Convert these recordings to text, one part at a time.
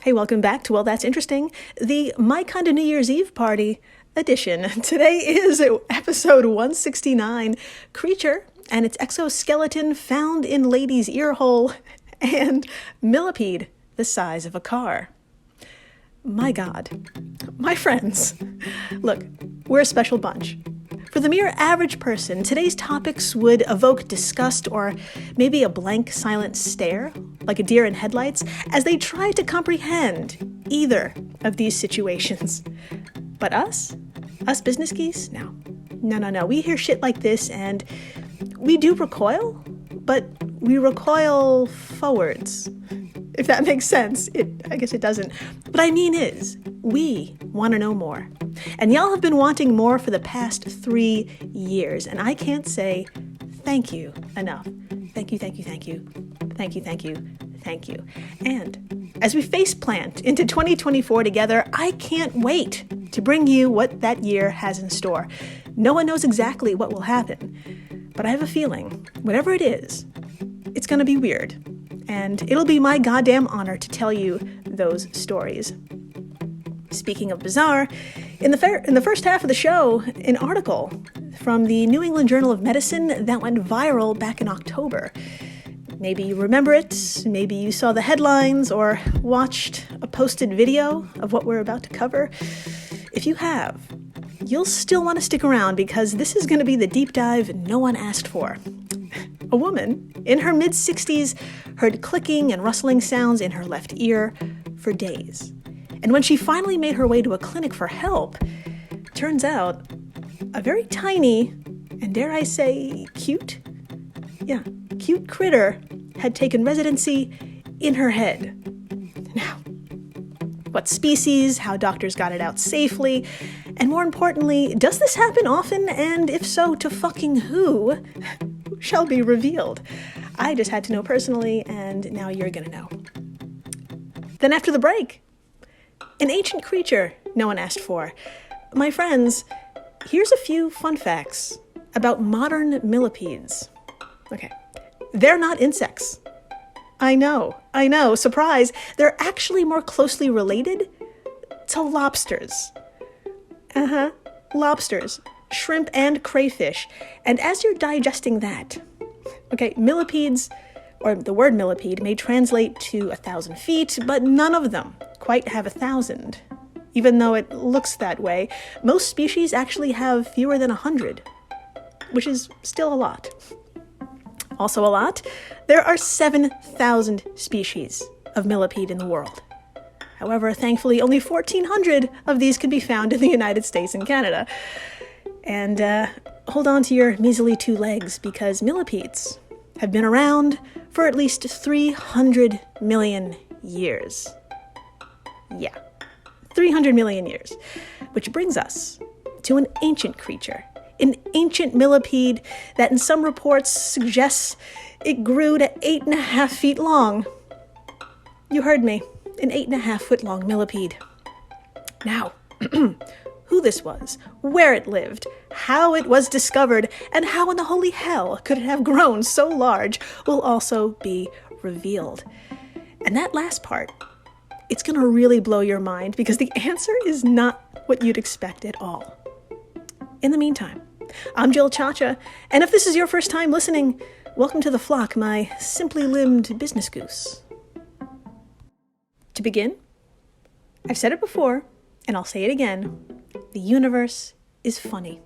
Hey, welcome back to Well, That's Interesting, the My Kinda New Year's Eve Party edition. Today is episode 169, Creature and its Exoskeleton Found in Lady's Earhole, and Millipede, the size of a car. My God. My friends. Look, we're a special bunch. For the mere average person, today's topics would evoke disgust or maybe a blank, silent stare, like a deer in headlights, as they try to comprehend either of these situations. But us business geese? No. We hear shit like this and we do recoil, but we recoil forwards. If that makes sense. I guess it doesn't. What I mean is, we want to know more. And y'all have been wanting more for the past 3 years, and I can't say thank you enough. Thank you. And as we faceplant into 2024 together, I can't wait to bring you what that year has in store. No one knows exactly what will happen, but I have a feeling, whatever it is, it's going to be weird. And it'll be my goddamn honor to tell you those stories. Speaking of bizarre, in the first half of the show, an article from the New England Journal of Medicine that went viral back in October. Maybe you remember it, maybe you saw the headlines or watched a posted video of what we're about to cover. If you have, you'll still want to stick around because this is going to be the deep dive no one asked for. A woman in her mid-60s heard clicking and rustling sounds in her left ear for days. And when she finally made her way to a clinic for help, turns out a very tiny, and dare I say, cute critter had taken residency in her head. Now, what species, how doctors got it out safely, and more importantly, does this happen often? And if so, to fucking who? Shall be revealed. I just had to know personally, and now you're gonna know. Then after the break, an ancient creature no one asked for. My friends, here's a few fun facts about modern millipedes. Okay, they're not insects. I know, surprise. They're actually more closely related to lobsters. Lobsters. Shrimp and crayfish. And as you're digesting that, okay, millipedes, or the word millipede, may translate to 1,000 feet, but none of them quite have 1,000. Even though it looks that way, most species actually have fewer than 100, which is still a lot. Also a lot, there are 7,000 species of millipede in the world. However, thankfully, only 1,400 of these can be found in the United States and Canada. And hold on to your measly 2 legs, because millipedes have been around for at least 300 million years. Yeah, 300 million years. Which brings us to an ancient creature, an ancient millipede that in some reports suggests it grew to 8.5 feet long. You heard me, an 8.5 foot long millipede. Now, who this was, where it lived, how it was discovered, and how in the holy hell could it have grown so large will also be revealed. And that last part, it's going to really blow your mind because the answer is not what you'd expect at all. In the meantime, I'm Jill Chacha, and if this is your first time listening, welcome to the flock, my simply limbed business goose. To begin, I've said it before, and I'll say it again. The universe is funny.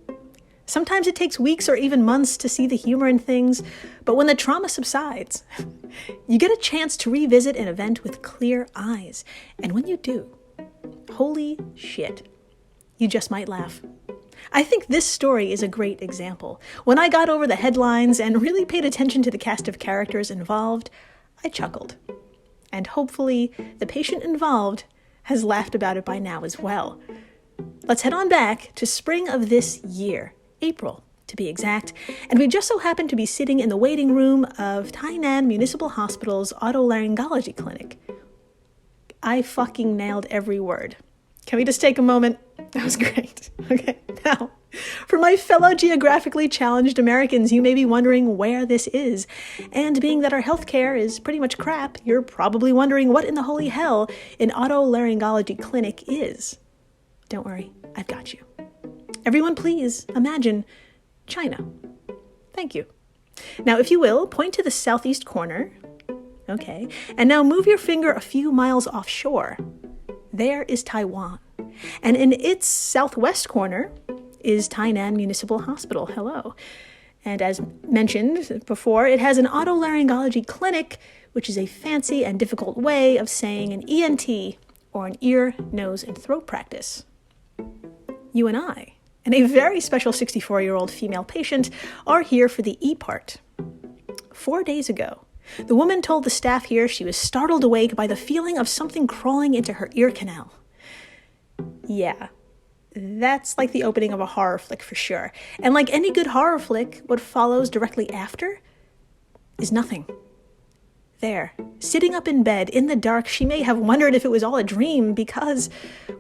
Sometimes it takes weeks or even months to see the humor in things, but when the trauma subsides, you get a chance to revisit an event with clear eyes. And when you do, holy shit, you just might laugh. I think this story is a great example. When I got over the headlines and really paid attention to the cast of characters involved, I chuckled. And hopefully the patient involved has laughed about it by now as well. Let's head on back to spring of this year, April to be exact, and we just so happen to be sitting in the waiting room of Tainan Municipal Hospital's otolaryngology clinic. I fucking nailed every word. Can we just take a moment? That was great. Okay, now, for my fellow geographically challenged Americans, you may be wondering where this is. And being that our healthcare is pretty much crap, you're probably wondering what in the holy hell an otolaryngology clinic is. Don't worry, I've got you. Everyone, please imagine China. Thank you. Now, if you will, point to the southeast corner. Okay, and now move your finger a few miles offshore. There is Taiwan. And in its southwest corner is Tainan Municipal Hospital. Hello. And as mentioned before, it has an otolaryngology clinic, which is a fancy and difficult way of saying an ENT, or an ear, nose, and throat practice. You and I, and a very special 64-year-old female patient, are here for the E part. 4 days ago, the woman told the staff here she was startled awake by the feeling of something crawling into her ear canal. Yeah, that's like the opening of a horror flick for sure. And like any good horror flick, what follows directly after is nothing. There, sitting up in bed in the dark, she may have wondered if it was all a dream because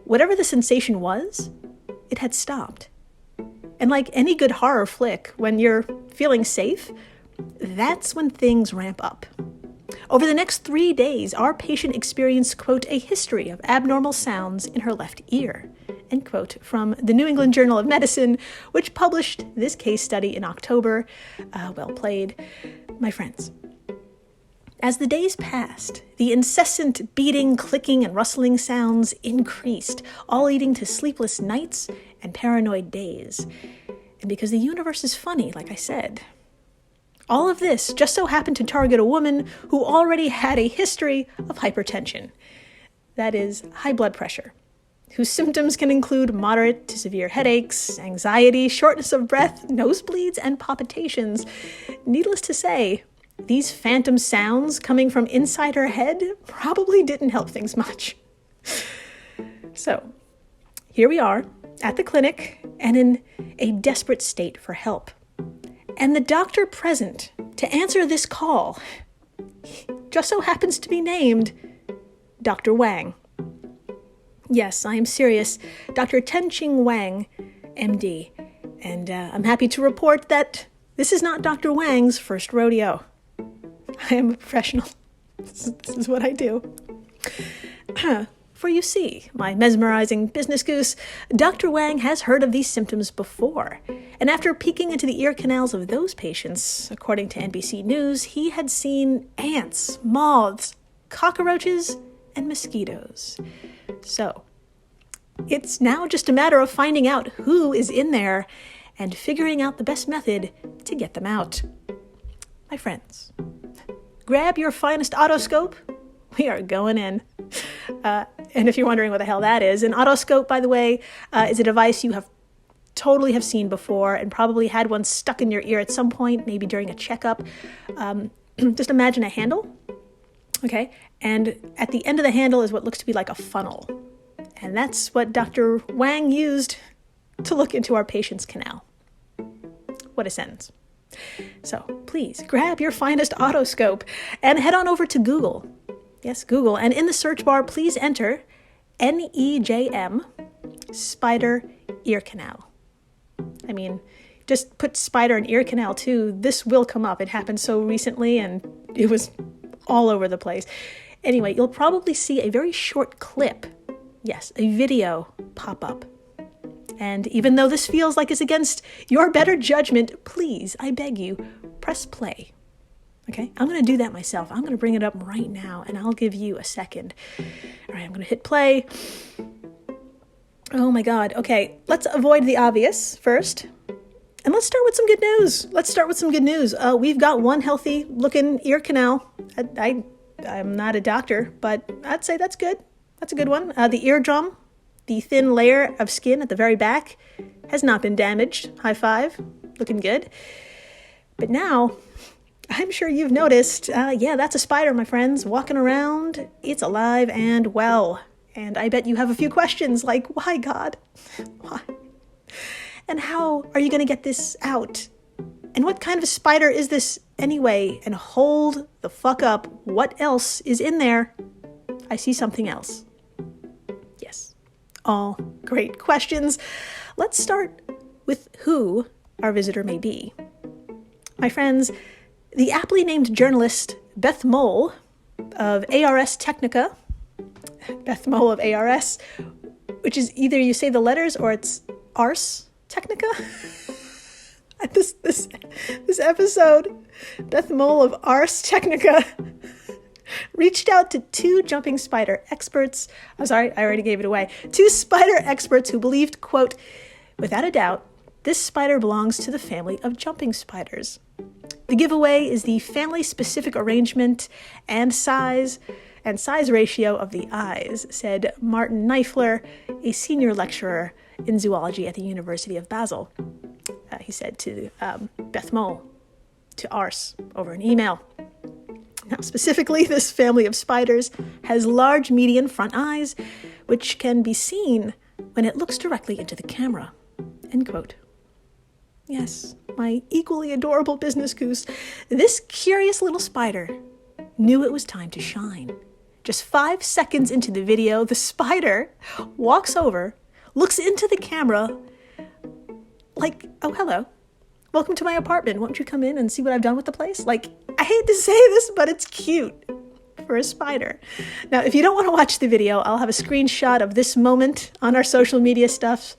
whatever the sensation was, it had stopped. And like any good horror flick, when you're feeling safe, that's when things ramp up. Over the next 3 days, our patient experienced, quote, a history of abnormal sounds in her left ear, end quote, from the New England Journal of Medicine, which published this case study in October. Well played, my friends. As the days passed, the incessant beating, clicking, and rustling sounds increased, all leading to sleepless nights and paranoid days. And because the universe is funny, like I said, all of this just so happened to target a woman who already had a history of hypertension. That is, high blood pressure, whose symptoms can include moderate to severe headaches, anxiety, shortness of breath, nosebleeds, and palpitations. Needless to say, these phantom sounds coming from inside her head probably didn't help things much. So, here we are at the clinic and in a desperate state for help. And the doctor present to answer this call just so happens to be named Dr. Wang. Yes, I am serious. Dr. Tenqing Wang, MD. And I'm happy to report that this is not Dr. Wang's first rodeo. I am a professional. This is what I do. For you see, my mesmerizing business goose, Dr. Wang has heard of these symptoms before. And after peeking into the ear canals of those patients, according to NBC News, he had seen ants, moths, cockroaches, and mosquitoes. So, it's now just a matter of finding out who is in there and figuring out the best method to get them out. My friends, grab your finest otoscope. We are going in. And if you're wondering what the hell that is, an otoscope, by the way, is a device you have seen before and probably had one stuck in your ear at some point, maybe during a checkup. Just imagine a handle, okay? And at the end of the handle is what looks to be like a funnel. And that's what Dr. Wang used to look into our patient's canal. What a sentence. So please grab your finest otoscope and head on over to Google. Yes, Google. And in the search bar, please enter NEJM spider ear canal. I mean, just put spider and ear canal too. This will come up. It happened so recently and it was all over the place. Anyway, you'll probably see a very short clip. Yes, a video pop up. And even though this feels like it's against your better judgment, please, I beg you, press play. Okay, I'm going to do that myself. I'm going to bring it up right now, and I'll give you a second. All right, I'm going to hit play. Oh my God. Okay, let's avoid the obvious first. And let's start with some good news. We've got one healthy-looking ear canal. I'm not a doctor, but I'd say that's good. That's a good one. The eardrum, the thin layer of skin at the very back, has not been damaged. High five. Looking good. But now, I'm sure you've noticed, that's a spider, my friends, walking around. It's alive and well. And I bet you have a few questions like, why, God? Why? And how are you going to get this out? And what kind of a spider is this anyway? And hold the fuck up. What else is in there? I see something else. Yes. All great questions. Let's start with who our visitor may be. My friends, the aptly named journalist Beth Mole of ARS Technica, Beth Mole of ARS, which is either you say the letters or it's Ars Technica. This episode, Beth Mole of Ars Technica reached out to two jumping spider experts. I'm sorry, I already gave it away. Two spider experts who believed, quote, without a doubt, this spider belongs to the family of jumping spiders. The giveaway is the family-specific arrangement and size ratio of the eyes, said Martin Neifler, a senior lecturer in zoology at the University of Basel. He said to Beth Mole, to Ars, over an email. Now, specifically, this family of spiders has large median front eyes, which can be seen when it looks directly into the camera. End quote. Yes, my equally adorable business goose, this curious little spider knew it was time to shine. Just 5 seconds into the video, the spider walks over, looks into the camera like, oh, hello. Welcome to my apartment. Won't you come in and see what I've done with the place? Like, I hate to say this, but it's cute for a spider. Now, if you don't want to watch the video, I'll have a screenshot of this moment on our social media stuff.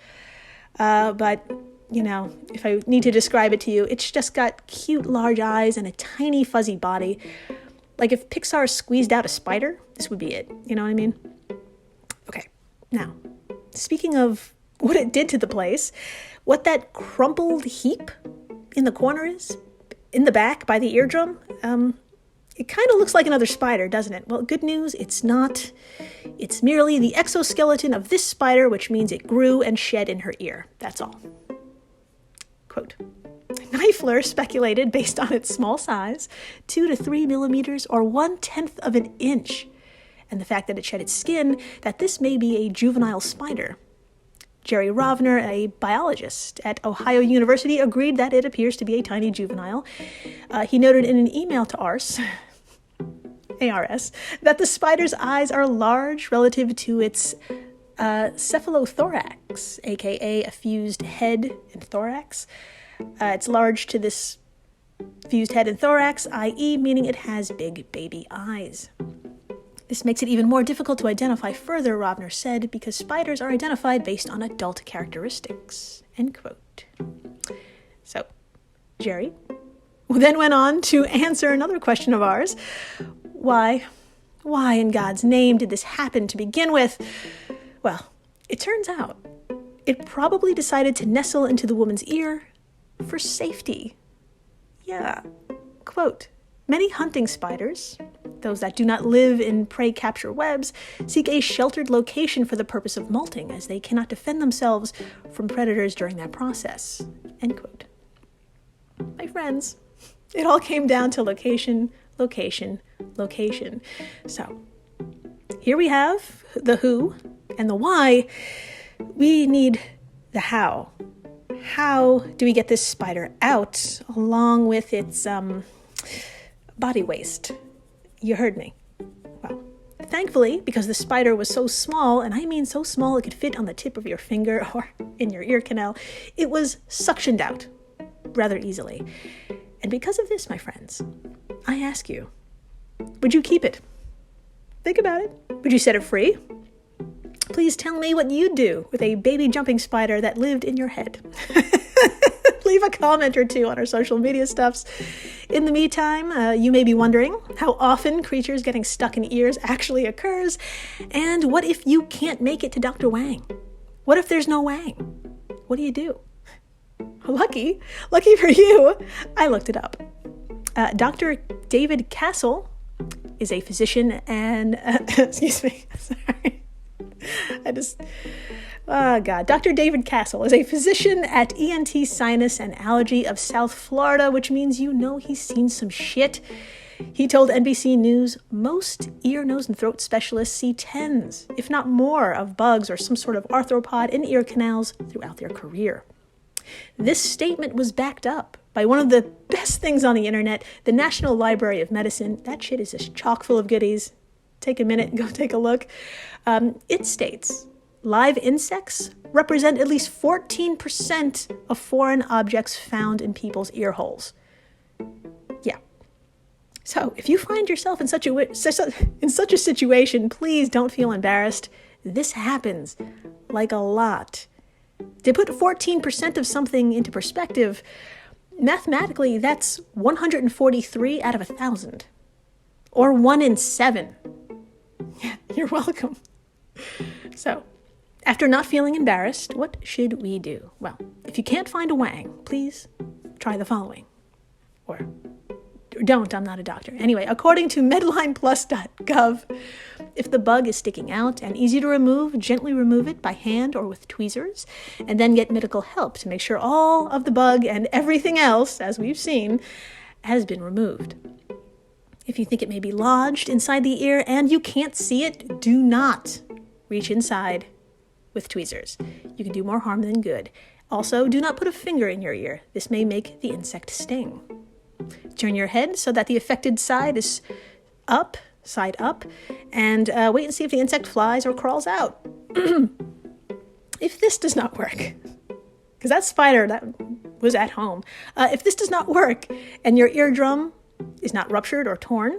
But, you know, if I need to describe it to you, it's just got cute large eyes and a tiny fuzzy body. Like if Pixar squeezed out a spider, this would be it. You know what I mean? Okay, now, speaking of what it did to the place, what that crumpled heap in the corner is, in the back by the eardrum, it kind of looks like another spider, doesn't it? Well, good news, it's not. It's merely the exoskeleton of this spider, which means it grew and shed in her ear. That's all. Quote, Neifler speculated, based on its small size, 2 to 3 millimeters or 1/10 of an inch, and the fact that it shed its skin, that this may be a juvenile spider. Jerry Rovner, a biologist at Ohio University, agreed that it appears to be a tiny juvenile. He noted in an email to ARS, that the spider's eyes are large relative to its cephalothorax, aka a fused head and thorax. It's large to this fused head and thorax, i.e. meaning it has big baby eyes. This makes it even more difficult to identify further, Rovner said, because spiders are identified based on adult characteristics. End quote. So, Jerry then went on to answer another question of ours. Why in God's name did this happen to begin with? Well, it turns out it probably decided to nestle into the woman's ear for safety. Yeah. Quote, many hunting spiders, those that do not live in prey capture webs, seek a sheltered location for the purpose of molting, as they cannot defend themselves from predators during that process. End quote. My friends, it all came down to location, location, location. So, here we have the who and the why. We need the how. How do we get this spider out along with its body waste? You heard me. Well, thankfully, because the spider was so small, and I mean so small it could fit on the tip of your finger or in your ear canal, it was suctioned out rather easily. And because of this, my friends, I ask you, would you keep it? Think about it. Would you set it free? Please tell me what you'd do with a baby jumping spider that lived in your head. Leave a comment or two on our social media stuffs. In the meantime, you may be wondering how often creatures getting stuck in ears actually occurs, and what if you can't make it to Dr. Wang? What if there's no Wang? What do you do? Lucky for you, I looked it up. Dr. David Castle is a physician and, excuse me, sorry. Dr. David Castle is a physician at ENT Sinus and Allergy of South Florida, which means you know he's seen some shit. He told NBC News most ear, nose, and throat specialists see tens, if not more, of bugs or some sort of arthropod in ear canals throughout their career. This statement was backed up by one of the best things on the internet, the National Library of Medicine. That shit is just chock full of goodies. Take a minute and go take a look. It states, live insects represent at least 14% of foreign objects found in people's ear holes. Yeah. So if you find yourself in such a situation, please don't feel embarrassed. This happens, like a lot. To put 14% of something into perspective, mathematically, that's 143 out of 1,000. Or 1 in 7. Yeah, you're welcome. So, after not feeling embarrassed, what should we do? Well, if you can't find a wang, please try the following. Or don't, I'm not a doctor. Anyway, according to medlineplus.gov, if the bug is sticking out and easy to remove, gently remove it by hand or with tweezers, and then get medical help to make sure all of the bug and everything else, as we've seen, has been removed. If you think it may be lodged inside the ear and you can't see it, do not reach inside with tweezers. You can do more harm than good. Also, do not put a finger in your ear. This may make the insect sting. Turn your head so that the affected side is side up, and wait and see if the insect flies or crawls out. If this does not work, because that spider that was at home, if this does not work and your eardrum is not ruptured or torn,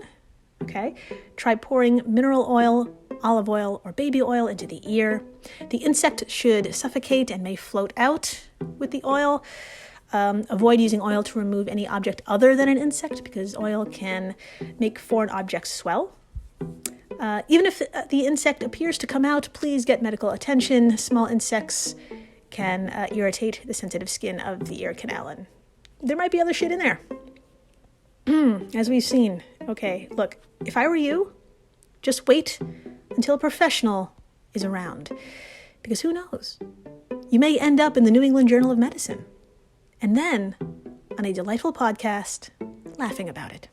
okay, try pouring mineral oil, olive oil, or baby oil into the ear. The insect should suffocate and may float out with the oil. Avoid using oil to remove any object other than an insect because oil can make foreign objects swell. Even if the insect appears to come out, please get medical attention. Small insects can irritate the sensitive skin of the ear canal, and there might be other shit in there. As we've seen. Okay, look, if I were you, just wait until a professional is around. Because who knows? You may end up in the New England Journal of Medicine. And then, on a delightful podcast, laughing about it.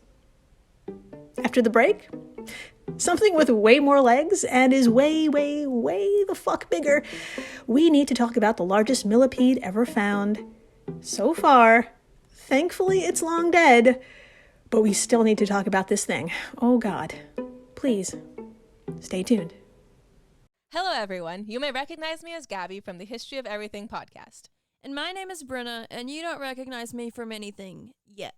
After the break, something with way more legs and is way, way, way the fuck bigger. We need to talk about the largest millipede ever found. So far, thankfully it's long dead, but we still need to talk about this thing. Oh God. Please, stay tuned. Hello everyone, you may recognize me as Gabby from the History of Everything podcast. And my name is Brenna, and you don't recognize me from anything yet.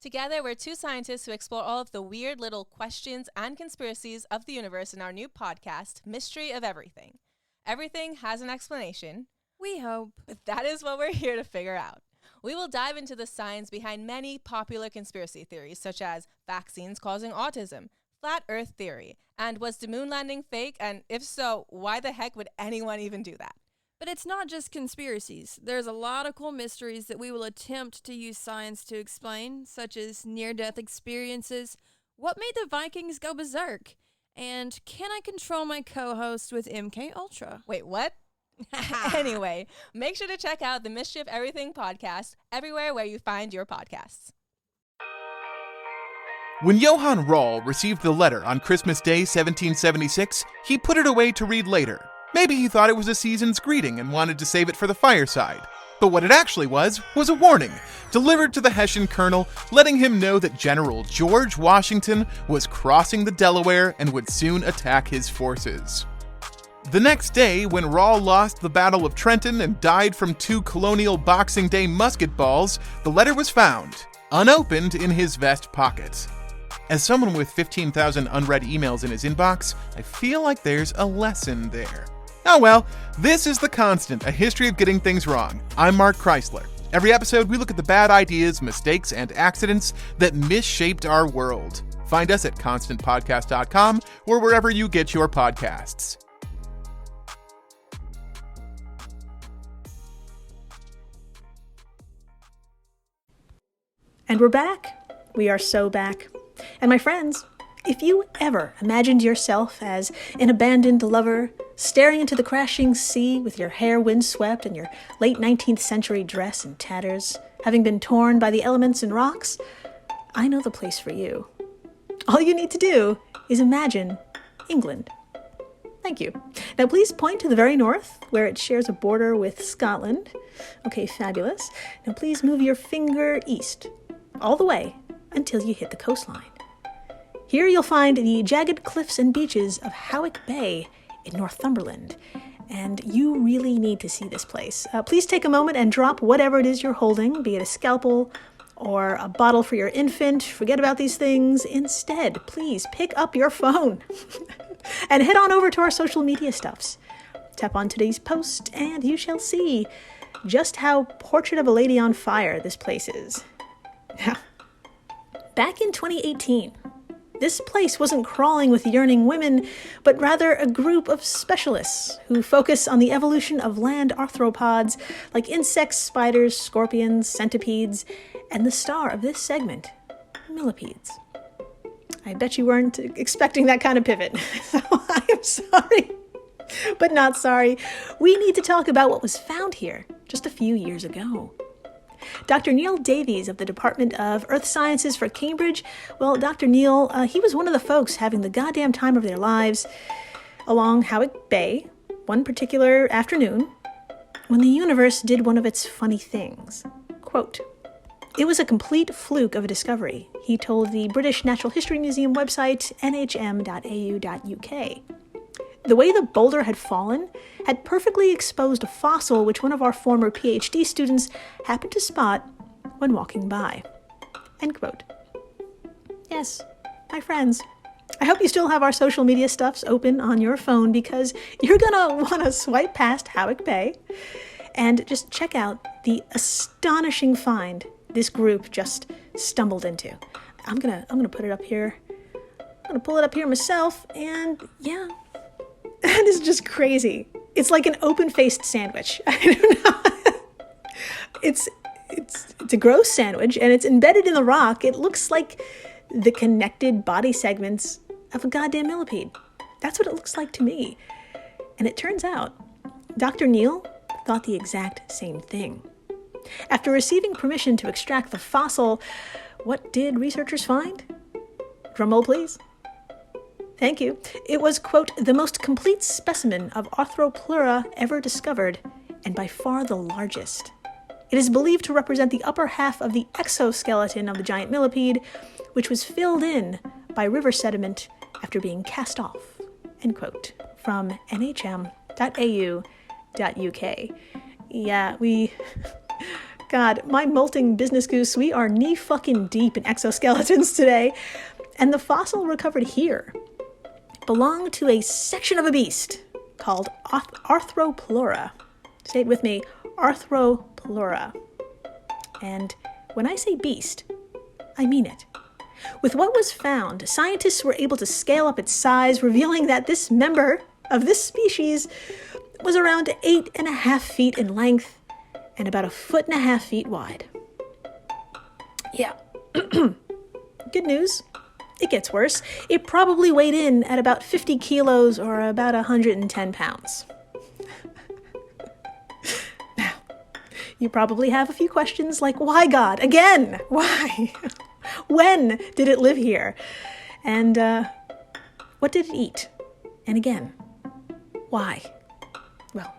Together, we're two scientists who explore all of the weird little questions and conspiracies of the universe in our new podcast, Mystery of Everything. Everything has an explanation. We hope. That is what we're here to figure out. We will dive into the science behind many popular conspiracy theories, such as vaccines causing autism, flat earth theory, and was the moon landing fake? And if so, why the heck would anyone even do that? But it's not just conspiracies. There's a lot of cool mysteries that we will attempt to use science to explain, such as near-death experiences, what made the Vikings go berserk, and can I control my co-host with MK Ultra? Wait, what? Anyway, make sure to check out the Mystery of Everything podcast everywhere where you find your podcasts. When Johann Rall received the letter on Christmas Day 1776, he put it away to read later. Maybe he thought it was a season's greeting and wanted to save it for the fireside. But what it actually was a warning, delivered to the Hessian colonel, letting him know that General George Washington was crossing the Delaware and would soon attack his forces. The next day, when Rall lost the Battle of Trenton and died from 2 colonial Boxing Day musket balls, the letter was found, unopened in his vest pocket. As someone with 15,000 unread emails in his inbox, I feel like there's a lesson there. Oh well, this is The Constant, a history of getting things wrong. I'm Mark Chrysler. Every episode, we look at the bad ideas, mistakes, and accidents that misshaped our world. Find us at constantpodcast.com or wherever you get your podcasts. And we're back. We are so back. And my friends, if you ever imagined yourself as an abandoned lover, staring into the crashing sea with your hair windswept and your late 19th century dress in tatters, having been torn by the elements and rocks, I know the place for you. All you need to do is imagine England. Thank you. Now please point to the very north, where it shares a border with Scotland. Okay, fabulous. Now please move your finger east, all the way, until you hit the coastline. Here you'll find the jagged cliffs and beaches of Howick Bay in Northumberland. and you really need to see this place. Please take a moment and drop whatever it is you're holding, be it a scalpel or a bottle for your infant. Forget about these things. Instead, please pick up your phone and head on over to our social media stuffs. Tap on today's post and you shall see just how portrait of a lady on fire this place is. Back in 2018, this place wasn't crawling with yearning women, but rather a group of specialists who focus on the evolution of land arthropods like insects, spiders, scorpions, centipedes, and the star of this segment, millipedes. I bet you weren't expecting that kind of pivot, so I am sorry, but not sorry. We need to talk about what was found here just a few years ago. Dr. Neil Davies of the Department of Earth Sciences for Cambridge, well, Dr. Neil, he was one of the folks having the goddamn time of their lives along Howick Bay one particular afternoon when the universe did one of its funny things. Quote, "It was a complete fluke of a discovery," he told the British Natural History Museum website nhm.au.uk. The way the boulder had fallen had perfectly exposed a fossil which one of our former PhD students happened to spot when walking by. End quote. Yes, my friends, I hope you still have our social media stuffs open on your phone because you're gonna want to swipe past Howick Bay and just check out the astonishing find this group just stumbled into. I'm gonna put it up here. I'm gonna pull it up here myself, and yeah, that is just crazy. It's like an open-faced sandwich. I don't know. It's a gross sandwich, and it's embedded in the rock. It looks like the connected body segments of a goddamn millipede. That's what it looks like to me. And it turns out, Dr. Neil thought the exact same thing. After receiving permission to extract the fossil, what did researchers find? Drumroll, please. Thank you. It was, quote, "the most complete specimen of Arthropleura ever discovered, and by far the largest. It is believed to represent the upper half of the exoskeleton of the giant millipede, which was filled in by river sediment after being cast off." End quote. From nhm.au.uk. Yeah, God, my molting business goose, we are knee-fucking-deep in exoskeletons today. And the fossil recovered here belonged to a section of a beast called Arthropleura. Say it with me, Arthropleura. And when I say beast, I mean it. With what was found, scientists were able to scale up its size, revealing that this member of this species was around 8.5 feet in length and about 1.5 feet wide. Yeah. Good news. It gets worse. It probably weighed in at about 50 kilos or about 110 pounds. Now, you probably have a few questions like, why, God? Again? Why? When did it live here? And what did it eat? And again, why? Well,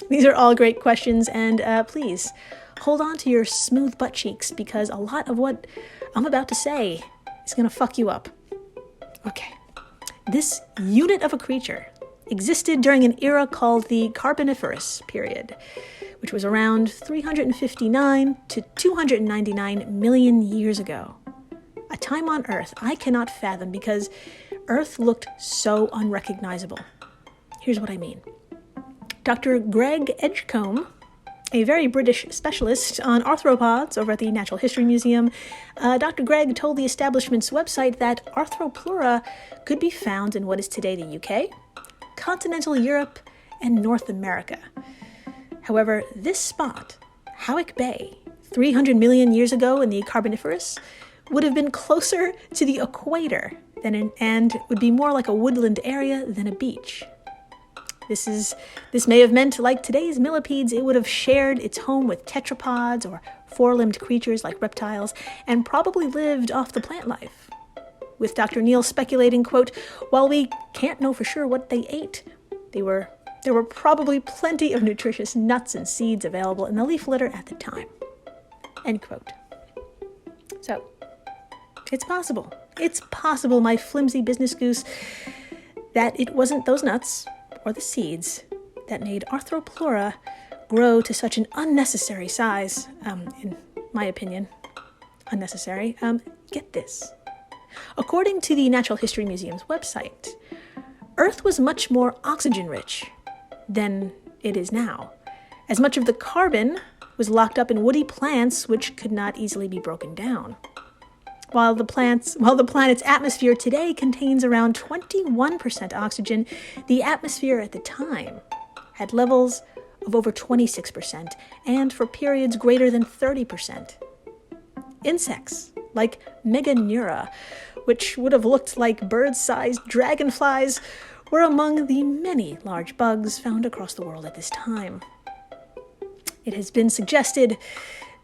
these are all great questions, and please hold on to your smooth butt cheeks because a lot of what I'm about to say is going to fuck you up. Okay. This unit of a creature existed during an era called the Carboniferous period, which was around 359 to 299 million years ago. A time on Earth I cannot fathom because Earth looked so unrecognizable. Here's what I mean. Dr. Greg Edgecombe, a very British specialist on arthropods over at the Natural History Museum, Dr. Greg told the establishment's website that Arthropleura could be found in what is today the UK, continental Europe, and North America. However, this spot, Howick Bay, 300 million years ago in the Carboniferous, would have been closer to the equator and would be more like a woodland area than a beach. This may have meant, like today's millipedes, it would have shared its home with tetrapods or four-limbed creatures like reptiles, and probably lived off the plant life. With Dr. Neil speculating, quote, "While we can't know for sure what they ate, there were probably plenty of nutritious nuts and seeds available in the leaf litter at the time." End quote. So, it's possible, my flimsy business goose, that it wasn't those nuts or the seeds that made Arthropleura grow to such an unnecessary size, in my opinion, unnecessary. Get this. According to the Natural History Museum's website, Earth was much more oxygen-rich than it is now, as much of the carbon was locked up in woody plants which could not easily be broken down. While the planet's atmosphere today contains around 21% oxygen, the atmosphere at the time had levels of over 26%, and for periods greater than 30%. Insects like Meganeura, which would have looked like bird-sized dragonflies, were among the many large bugs found across the world at this time. It has been suggested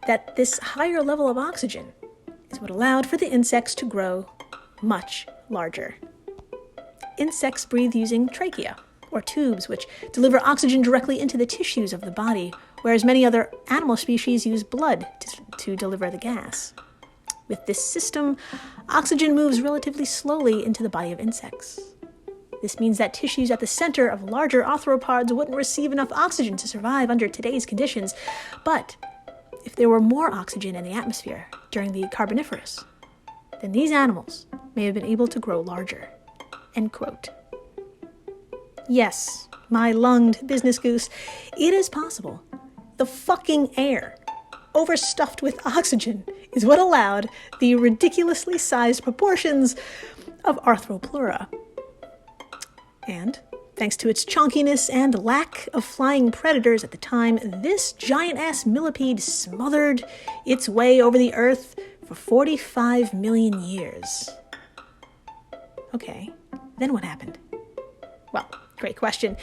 that this higher level of oxygen is what allowed for the insects to grow much larger. Insects breathe using trachea, or tubes, which deliver oxygen directly into the tissues of the body, whereas many other animal species use blood to deliver the gas. With this system, oxygen moves relatively slowly into the body of insects. This means that tissues at the center of larger arthropods wouldn't receive enough oxygen to survive under today's conditions. But if there were more oxygen in the atmosphere during the Carboniferous, then these animals may have been able to grow larger. End quote. Yes, my lunged business goose, it is possible. The fucking air, overstuffed with oxygen, is what allowed the ridiculously sized proportions of Arthropleura. And, thanks to its chonkiness and lack of flying predators at the time, this giant-ass millipede smothered its way over the Earth for 45 million years. Okay, then what happened? Well, great question.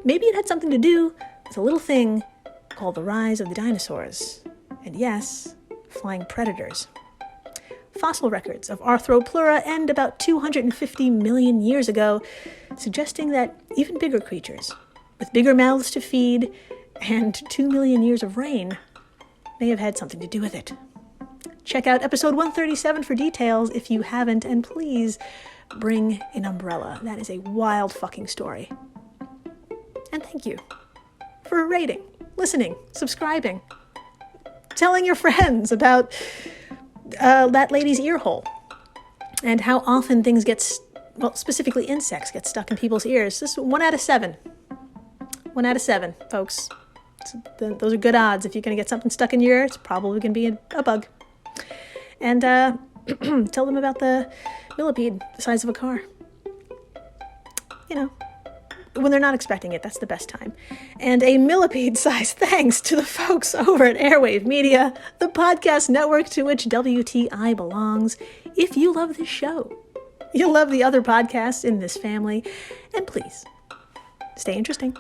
Maybe it had something to do with a little thing called the rise of the dinosaurs. And yes, flying predators. Fossil records of Arthropleura end about 250 million years ago, suggesting that even bigger creatures, with bigger mouths to feed and 2 million years of rain, may have had something to do with it. Check out episode 137 for details if you haven't, and please bring an umbrella. That is a wild fucking story. And thank you for rating, listening, subscribing, telling your friends about that lady's ear hole and how often things specifically insects get stuck in people's ears. This is 1 out of 7. 1 out of 7, folks. Those are good odds. If you're going to get something stuck in your ear, it's probably going to be a bug. And tell them about the millipede the size of a car. You know, when they're not expecting it, that's the best time. And a millipede-sized thanks to the folks over at Airwave Media, the podcast network to which WTI belongs. If you love this show, you'll love the other podcasts in this family. And please, stay interesting.